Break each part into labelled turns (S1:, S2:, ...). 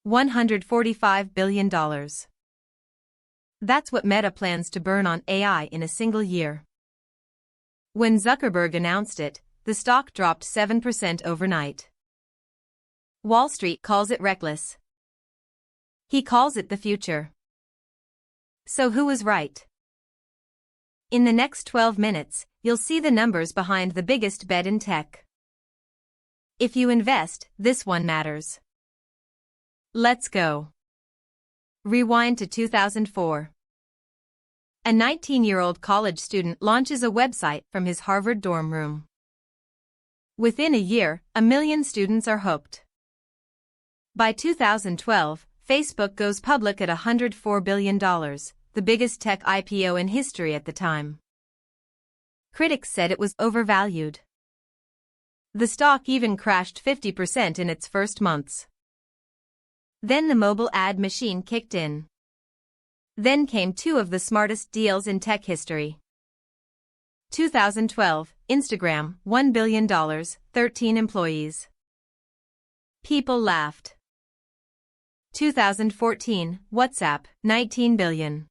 S1: $145 billion. That's what Meta plans to burn on AI in a single year. When Zuckerberg announced it, the stock dropped 7% overnight. Wall Street calls it reckless. He calls it the future. So who was right? In the next 12 minutes, you'll see the numbers behind the biggest bet in tech. If you invest, this one matters. Let's go. Rewind to 2004. A 19-year-old college student launches a website from his Harvard dorm room. Within a year, 1 million students are hooked. By 2012, Facebook goes public at $104 billion, the biggest tech IPO in history at the time. Critics said it was overvalued. The stock even crashed 50% in its first months. Then the mobile ad machine kicked in. Then came two of the smartest deals in tech history. 2012, Instagram, $1 billion, 13 employees. People laughed. 2014, WhatsApp, $19 billion.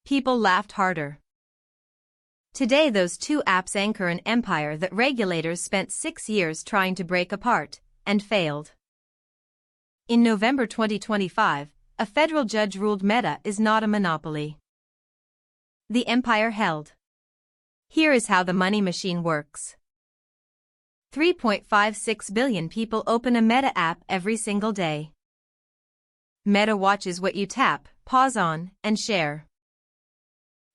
S1: People laughed harder. Today those two apps anchor an empire that regulators spent 6 years trying to break apart, and failed. In November 2025, a federal judge ruled Meta is not a monopoly. The empire held. Here is how the money machine works. 3.56 billion people open a Meta app every single day. Meta watches what you tap, pause on, and share.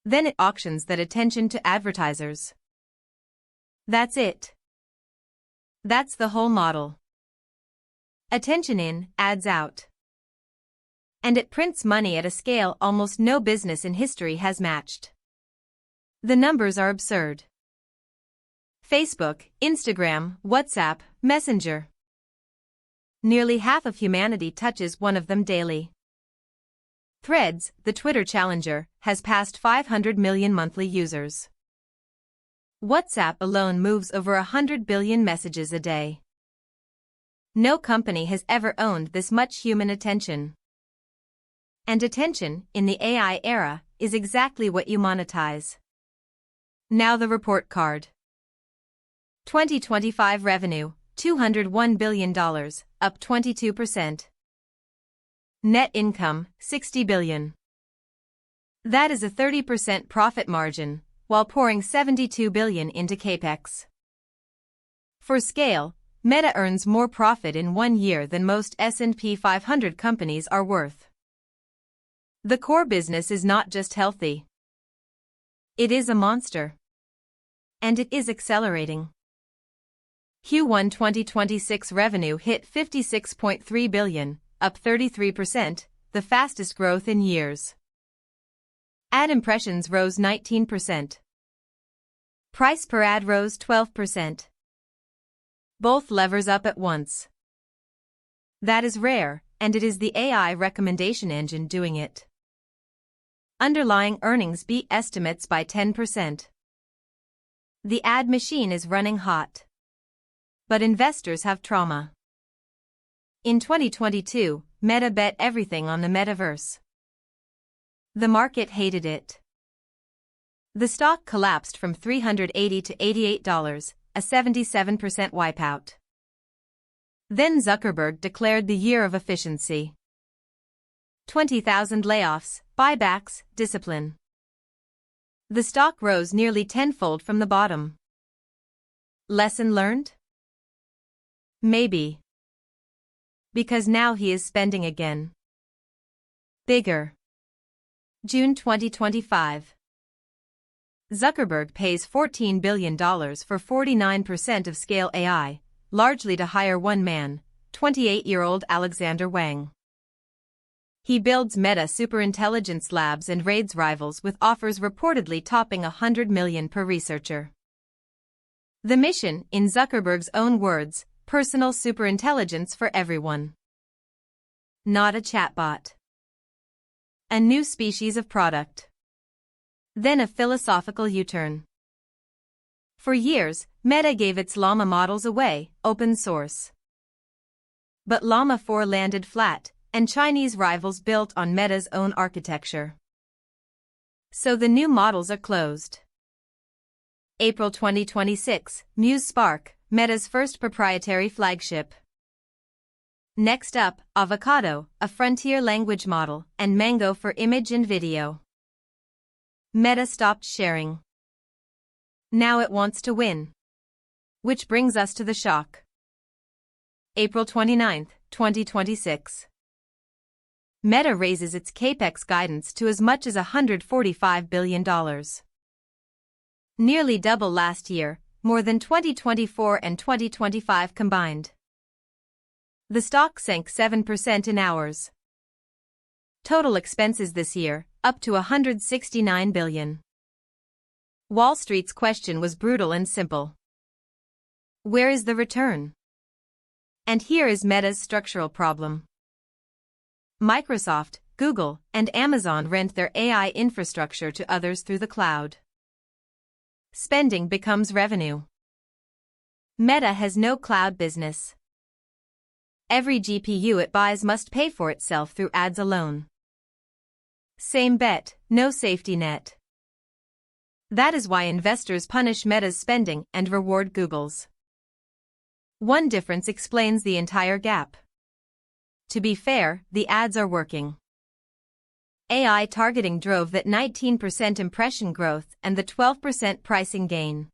S1: Then it auctions that attention to advertisers. That's it. That's the whole model. Attention in, ads out. And it prints money at a scale almost no business in history has matched. The numbers are absurd. Facebook, Instagram, WhatsApp, Messenger. Nearly half of humanity touches one of them daily. Threads, the Twitter challenger, has passed 500 million monthly users. WhatsApp alone moves over 100 billion messages a day. No company has ever owned this much human attention. And attention, in the AI era, is exactly what you monetize. Now the report card. 2025 revenue, $201 billion, up 22%. Net income, $60 billion. That is a 30% profit margin, while pouring $72 billion into Capex. For scale, Meta earns more profit in 1 year than most S&P 500 companies are worth. The core business is not just healthy. It is a monster. And it is accelerating. Q1 2026 revenue hit $56.3 billion, up 33%, the fastest growth in years. Ad impressions rose 19%. Price per ad rose 12%. Both levers up at once. That is rare, and it is the AI recommendation engine doing it. Underlying earnings beat estimates by 10%. The ad machine is running hot. But investors have trauma. In 2022, Meta bet everything on the metaverse. The market hated it. The stock collapsed from $380 to $88, a 77% wipeout. Then Zuckerberg declared the year of efficiency. 20,000 layoffs, buybacks, discipline. The stock rose nearly tenfold from the bottom. Lesson learned? Maybe. Because now he is spending again. Bigger. June 2025. Zuckerberg pays $14 billion for 49% of Scale AI, largely to hire one man, 28-year-old Alexander Wang. He builds Meta Superintelligence Labs and raids rivals with offers reportedly topping $100 million per researcher. The mission, in Zuckerberg's own words, personal superintelligence for everyone. Not a chatbot. A new species of product. Then a philosophical U-turn. For years, Meta gave its llama models away, open source. But Llama 4 landed flat, and Chinese rivals built on Meta's own architecture. So the new models are closed. April 2026, Muse Spark, Meta's first proprietary flagship. Next up, Avocado, a frontier language model, and Mango for image and video. Meta stopped sharing. Now it wants to win. Which brings us to the shock. April 29, 2026. Meta raises its Capex guidance to as much as $145 billion. Nearly double last year, more than 2024 and 2025 combined. The stock sank 7% in hours. Total expenses this year, up to $169 billion. Wall Street's question was brutal and simple. Where is the return? And here is Meta's structural problem. Microsoft, Google, and Amazon rent their AI infrastructure to others through the cloud. Spending becomes revenue. Meta has no cloud business. Every GPU it buys must pay for itself through ads alone. Same bet, no safety net. That is why investors punish Meta's spending and reward Google's. One difference explains the entire gap. To be fair, the ads are working. AI targeting drove that 19% impression growth and the 12% pricing gain.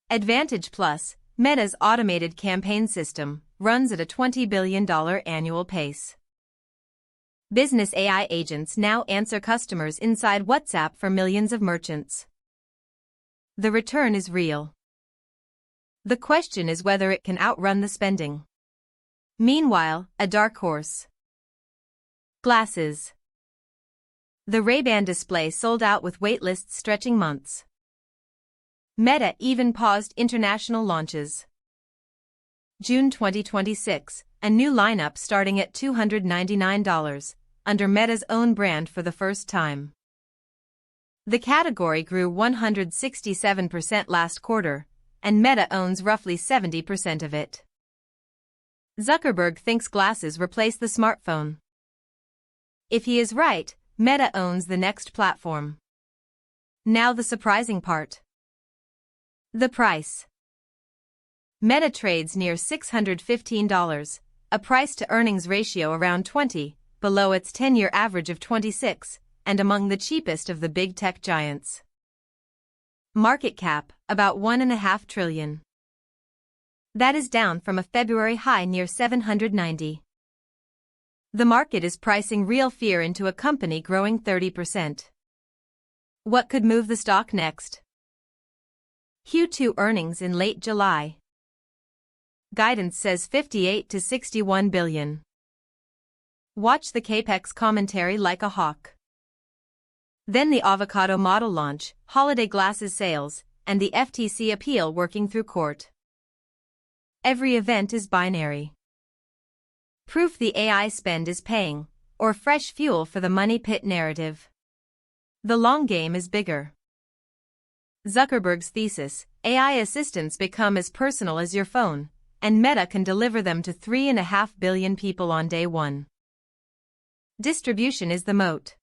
S1: Advantage Plus, Meta's automated campaign system, runs at a $20 billion annual pace. Business AI agents now answer customers inside WhatsApp for millions of merchants. The return is real. The question is whether it can outrun the spending. Meanwhile, a dark horse. Glasses. The Ray-Ban display sold out with waitlists stretching months. Meta even paused international launches. June 2026, a new lineup starting at $299, under Meta's own brand for the first time. The category grew 167% last quarter, and Meta owns roughly 70% of it. Zuckerberg thinks glasses replace the smartphone. If he is right, Meta owns the next platform. Now the surprising part. The price. Meta trades near $615, a price-to-earnings ratio around 20, below its 10-year average of 26, and among the cheapest of the big tech giants. Market cap, about $1.5 trillion. That is down from a February high near $790. The market is pricing real fear into a company growing 30%. What could move the stock next? Q2 earnings in late July. Guidance says $58 to $61 billion. Watch the Capex commentary like a hawk. Then the Avocado model launch, holiday glasses sales, and the FTC appeal working through court. Every event is binary. Proof the AI spend is paying, or fresh fuel for the money pit narrative. The long game is bigger. Zuckerberg's thesis, AI assistants become as personal as your phone, and Meta can deliver them to 3.5 billion people on day one. Distribution is the moat.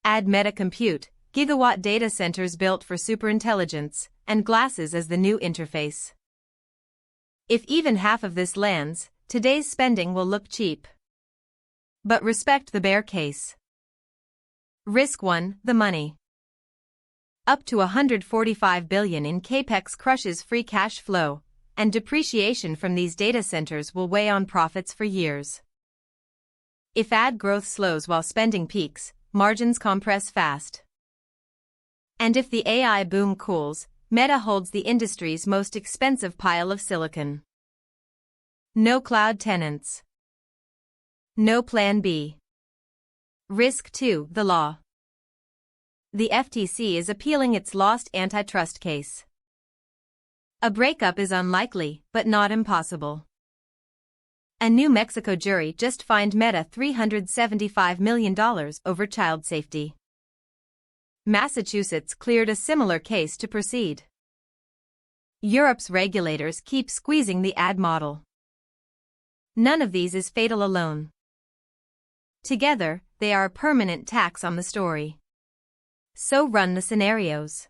S1: Add Meta Compute, gigawatt data centers built for superintelligence, and glasses as the new interface. If even half of this lands, today's spending will look cheap. But respect the bear case. Risk 1, the money. Up to $145 billion in Capex crushes free cash flow, and depreciation from these data centers will weigh on profits for years. If ad growth slows while spending peaks, margins compress fast. And if the AI boom cools, Meta holds the industry's most expensive pile of silicon. No cloud tenants. No plan B. Risk 2, the law. The FTC is appealing its lost antitrust case. A breakup is unlikely, but not impossible. A New Mexico jury just fined Meta $375 million over child safety. Massachusetts cleared a similar case to proceed. Europe's regulators keep squeezing the ad model. None of these is fatal alone. Together, they are a permanent tax on the story. So run the scenarios.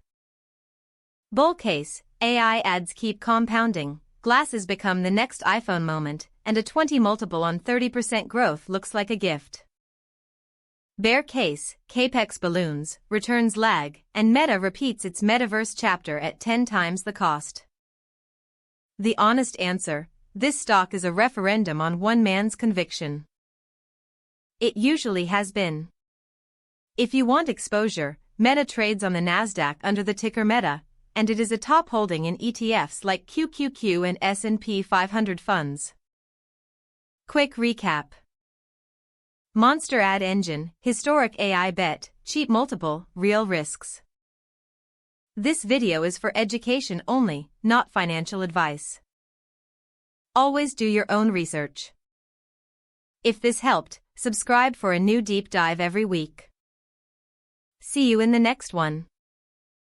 S1: Bull case, AI ads keep compounding, glasses become the next iPhone moment, and a 20 multiple on 30% growth looks like a gift. Bear case, Capex balloons, returns lag, and Meta repeats its metaverse chapter at 10 times the cost. The honest answer, this stock is a referendum on one man's conviction. It usually has been. If you want exposure, Meta trades on the Nasdaq under the ticker Meta, and it is a top holding in ETFs like QQQ and S&P 500 funds. Quick recap. Monster ad engine, historic AI bet, cheap multiple, real risks. This video is for education only, not financial advice. Always do your own research. If this helped, subscribe for a new deep dive every week. See you in the next one.